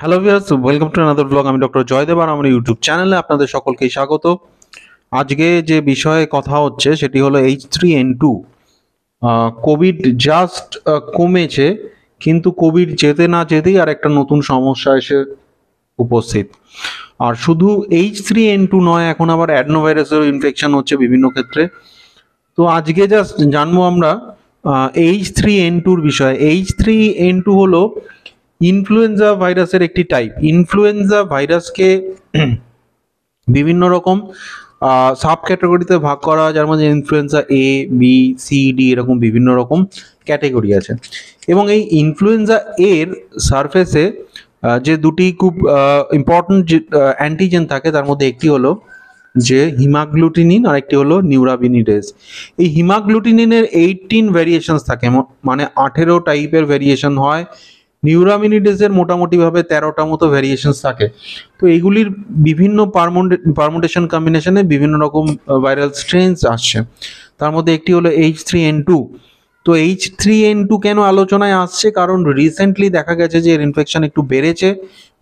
Hello viewers, welcome to another blog. আমি doctor Joydeb আর আমার YouTube চ্যানেলে আপনাদের সকলকেই স্বাগত। আজকে যে বিষয়ে কথা হচ্ছে সেটি হলো H3N2। কোভিড জাস্ট কমেছে, কিন্তু কোভিড যেতে না যেতেই আর একটা নতুন সমস্যা এসে উপস্থিত। আর শুধু H3N2 নয়, এখন আবার অ্যাডনো ভাইরাসেরও ইনফেকশন হচ্ছে বিভিন্ন ক্ষেত্রে। তো আজকে জাস্ট জানবো আমরা H3N2-র বিষয়ে। H3N2 হলো ইনফ্লুয়েঞ্জা ভাইরাসের একটি টাইপ। ইনফ্লুয়েঞ্জা ভাইরাসকে বিভিন্ন রকম সাব ক্যাটাগরিতে ভাগ করা হয়, যার মধ্যে ইনফ্লুয়েঞ্জা এ, বি, সি, ডি এরকম বিভিন্ন রকম ক্যাটাগরি আছে। এবং এই ইনফ্লুয়েঞ্জা এর সারফেসে যে দুটি খুব ইম্পর্টেন্ট যে অ্যান্টিজেন থাকে, তার মধ্যে একটি হলো যে হিমাগ্লুটিনিন আর একটি হলো নিউরাবিনিডেজ। এই হিমাগ্লুটিনিনের 18 ভ্যারিয়েশনস থাকে, মানে 18 টাইপের ভ্যারিয়েশন হয়। নিউরামিনিডেজের মোটামুটিভাবে 13টা মতো ভ্যারিয়েশনস থাকে। তো এইগুলির বিভিন্ন পারমুটেশন কম্বিনেশনে বিভিন্ন রকম ভাইরাল স্ট্রেনস আসছে। তার মধ্যে একটি হলো H3N2। তো H3N2 কেন আলোচনায় আসছে? কারণ রিসেন্টলি দেখা গেছে যে এর ইনফেকশন একটু বেড়েছে।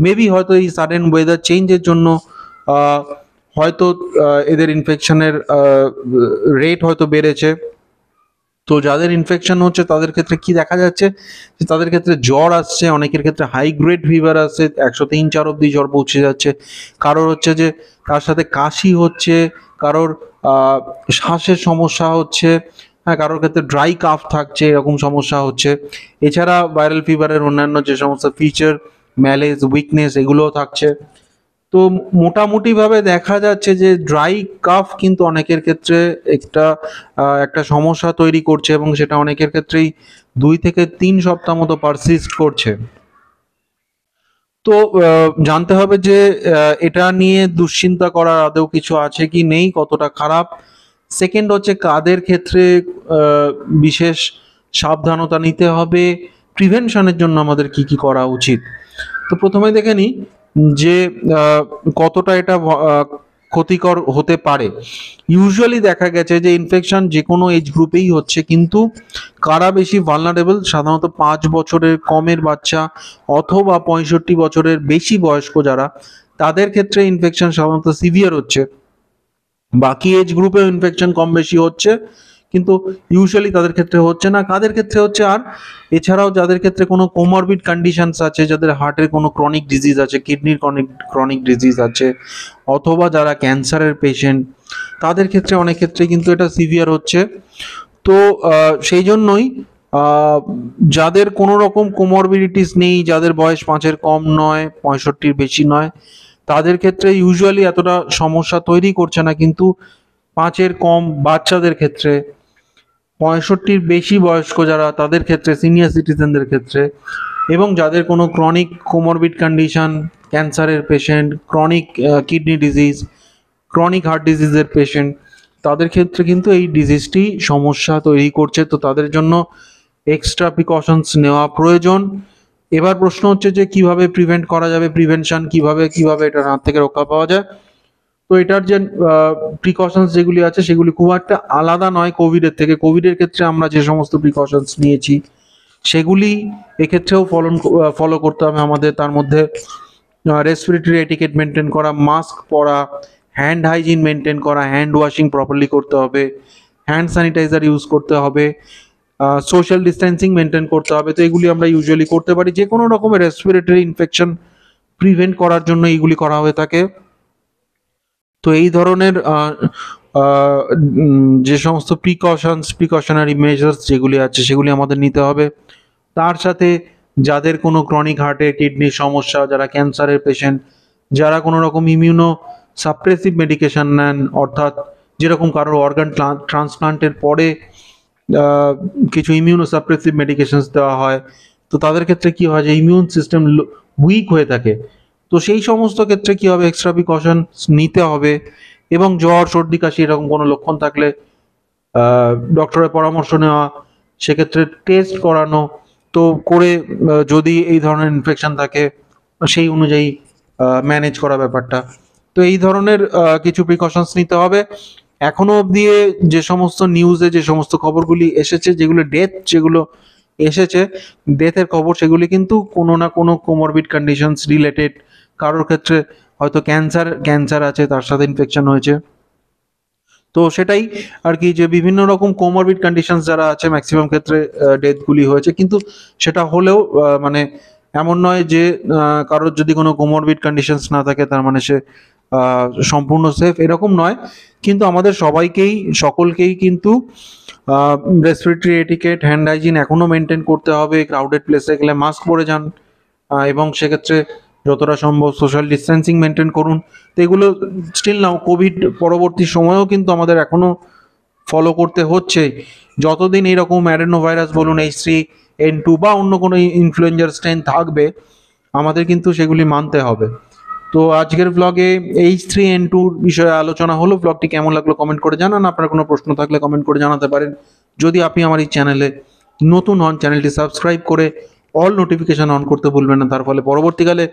মেবি হয়তো এই সাডেন ওয়েদার চেঞ্জের জন্য হয়তো এদের ইনফেকশনের রেট হয়তো বেড়েছে। তো যাদের ইনফেকশন হচ্ছে তাদের ক্ষেত্রে কি দেখা যাচ্ছে যে তাদের ক্ষেত্রে জ্বর আসছে, অনেকের ক্ষেত্রে হাই গ্রেড ফিভার আসছে, 103-4 অব্দি জ্বর পৌঁছে যাচ্ছে। কারোর হচ্ছে যে তার সাথে কাশি হচ্ছে, কারোর শ্বাসের সমস্যা হচ্ছে, হ্যাঁ, কারোর ক্ষেত্রে ড্রাই কাফ থাকছে, এরকম সমস্যা হচ্ছে। এছাড়া ভাইরাল ফিভারের অন্যান্য যে সমস্ত ফিচার, ম্যালেজ, উইকনেস এগুলোও থাকছে। তো মোটামুটিভাবে দেখা যাচ্ছে যে ড্রাই কাফ কিন্তু অনেকের ক্ষেত্রে একটা সমস্যা তৈরি করছে, এবং সেটা অনেকের ক্ষেত্রেই 2 থেকে 3 সপ্তাহ মতো পারসিস্ট করছে। তো জানতে হবে যে এটা নিয়ে দুশ্চিন্তা করার আদৌ কিছু আছে কি নেই, কতটা খারাপ। সেকেন্ড হচ্ছে কাদের ক্ষেত্রে বিশেষ সাবধানতা নিতে হবে, প্রিভেনশনের জন্য আমাদের কি কি করা উচিত। তো প্রথমে দেখে নিই যে কতটা এটা ক্ষতিকর হতে পারে। ইউজুয়ালি দেখা গেছে যে ইনফেকশন যে কোনো এজ গ্রুপেই হচ্ছে, কিন্তু কারা বেশি ভালনারেবল? সাধারণত 5 বছরের কমের বাচ্চা অথবা 65 বছরের বেশি বয়স্ক যারা, তাদের ক্ষেত্রে ইনফেকশন সাধারণত সিভিয়ার হচ্ছে। বাকি এজ গ্রুপেও ইনফেকশন কম বেশি হচ্ছে, কিন্তু ইউজুয়ালি তাদের ক্ষেত্রে হচ্ছে না। কাদের ক্ষেত্রে হচ্ছে? আর এছাড়াও যাদের ক্ষেত্রে কোনো কোমরবিড কন্ডিশনস আছে, যাদের হার্টের কোনো ক্রনিক ডিজিজ আছে, কিডনির ক্রনিক ডিজিজ আছে, অথবা যারা ক্যান্সারের পেশেন্ট, তাদের ক্ষেত্রে অনেক ক্ষেত্রে কিন্তু এটা সিভিয়ার হচ্ছে। তো সেই জন্যই যাদের কোনো রকম কোমরবিডিটিস নেই, যাদের বয়স 5-এর কম নয়, 65-র বেশি নয়, তাদের ক্ষেত্রে ইউজুয়ালি এতটা সমস্যা তৈরি করছে না। কিন্তু 5-এর কম বাচ্চাদের ক্ষেত্রে, 65-র বেশি বয়স্ক যারা, তাদের ক্ষেত্রে, সিনিয়র সিটিজেনদের ক্ষেত্রে, এবং যাদের কোনো ক্রনিক কোমরবিড কন্ডিশন, ক্যান্সারের patient, chronic kidney disease, chronic heart ডিজিজের পেশেন্ট, তাদের ক্ষেত্রে কিন্তু এই ডিজিজটি সমস্যা তৈরি করছে। তো তাদের জন্য এক্সট্রা প্রিকশনস নেওয়া প্রয়োজন। এবার প্রশ্ন হচ্ছে যে কিভাবে প্রিভেন্ট করা যাবে, প্রিভেনশন কিভাবে এটার হাত থেকে রক্ষা পাওয়া যায়। তো এটার যে প্রিকশনস যেগুলি আছে সেগুলি খুব একটা আলাদা নয় কোভিডের থেকে। কোভিডের ক্ষেত্রে আমরা যে সমস্ত প্রিকশনস নিয়েছি সেগুলি এক্ষেত্রেও ফলো করতে হবে আমাদের। তার মধ্যে রেসপিরেটরি এটিকেট মেনটেন করা, মাস্ক পরা, হ্যান্ড হাইজিন মেনটেন করা, হ্যান্ড ওয়াশিং প্রপারলি করতে হবে, হ্যান্ড স্যানিটাইজার ইউজ করতে হবে, সোশ্যাল ডিস্টেন্সিং মেনটেন করতে হবে। তো এগুলি আমরা ইউজুয়ালি করতে পারি যে কোনো রকমের রেসপিরেটরি ইনফেকশন প্রিভেন্ট করার জন্য এইগুলি করা হয়ে থাকে। তো এই ধরনের যে সমস্ত প্রিকশনারি মেজার্স যেগুলি আছে সেগুলি আমাদের নিতে হবে। তার সাথে যাদের কোনো ক্রনিক হার্টের, কিডনির সমস্যা, যারা ক্যান্সারের পেশেন্ট, যারা কোনো রকম ইমিউনো সাপ্রেসিভ মেডিকেশন নেন, অর্থাৎ যেরকম কারোর অর্গান ট্রান্সপ্লান্টের পরে কিছু ইমিউনো সাপ্রেসিভ মেডিকেশনস দেওয়া হয়, তো তাদের ক্ষেত্রে কি হয় যে ইমিউন সিস্টেম উইক হয়ে থাকে। তো সেই সমস্ত ক্ষেত্রে কি হবে, এক্সট্রা প্রিকশন নিতে হবে। এবং জ্বর, সর্দি, কাশি এরকম কোনো লক্ষণ থাকলে ডক্টরের পরামর্শ নেওয়া, সেক্ষেত্রে টেস্ট করানো, তো করে যদি এই ধরনের ইনফেকশন থাকে সেই অনুযায়ী ম্যানেজ করা ব্যাপারটা। তো এই ধরনের কিছু প্রিকশনস নিতে হবে। এখনো অবধি যে সমস্ত নিউজে যে সমস্ত খবরগুলি এসেছে, যেগুলো ডেথ যেগুলো এসেছে ডেথের খবর, সেগুলি কিন্তু কোনো না কোনো কোমরবিড কন্ডিশনস রিলেটেড। কারোর ক্ষেত্রে হয়তো ক্যান্সার আছে, তার সাথে ইনফেকশন হয়েছে। তো সেটাই আর কি, যে বিভিন্ন রকম কোমরবিড কন্ডিশনস যারা আছে ম্যাক্সিমাম ক্ষেত্রে ডেথগুলি হয়েছে। কিন্তু সেটা হলেও মানে এমন নয় যে কারোর যদি কোনো কোমরবিড কন্ডিশনস না থাকে তার মানে সে সম্পূর্ণ সেফ, এরকম নয়। কিন্তু আমাদের সকলকেই কিন্তু রেসপিরেটরি এটিকেট, হ্যান্ড হাইজিন এখনো মেনটেন করতে হবে। ক্রাউডেড প্লেসে গেলে মাস্ক পরে যান, এবং সেক্ষেত্রে যতটা সম্ভব সোশ্যাল ডিস্টেন্সিং মেনটেন করুন। তো এগুলো স্টিল নাও কোভিড পরবর্তী সময়েও কিন্তু আমাদের এখনো ফলো করতে হচ্ছে। যতদিন এইরকম অ্যাডেনো ভাইরাস বলুন, H3N2 বা অন্য কোনো ইনফ্লুয়েঞ্জার স্ট্রেন থাকবে, আমাদের কিন্তু সেগুলি মানতে হবে। তো আজকের ব্লগে H3N2 বিষয়ে আলোচনা হলো। ব্লগটি কেমন লাগলো কমেন্ট করে জানান। আপনার কোনো প্রশ্ন থাকলে কমেন্ট করে জানাতে পারেন। যদি আপনি আমার এই চ্যানেলে নতুন হন, চ্যানেলটি সাবস্ক্রাইব করে অল নোটিফিকেশন অন করতে ভুলবেন না। তার ফলে পরবর্তীকালে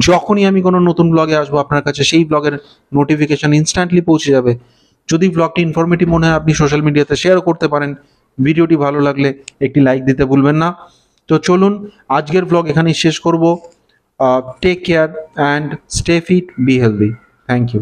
যখনই আমি কোনো নতুন ব্লগে আসবো, আপনার কাছে সেই ব্লগের নোটিফিকেশন ইনস্ট্যান্টলি পৌঁছে যাবে। যদি ব্লগটি ইনফরমেটিভ মনে হয়, আপনি সোশ্যাল মিডিয়াতে শেয়ার করতে পারেন। ভিডিওটি ভালো লাগলে একটি লাইক দিতে ভুলবেন না। তো চলুন আজকের ব্লগ এখানেই শেষ করব। Take care and stay fit, be healthy. Thank you.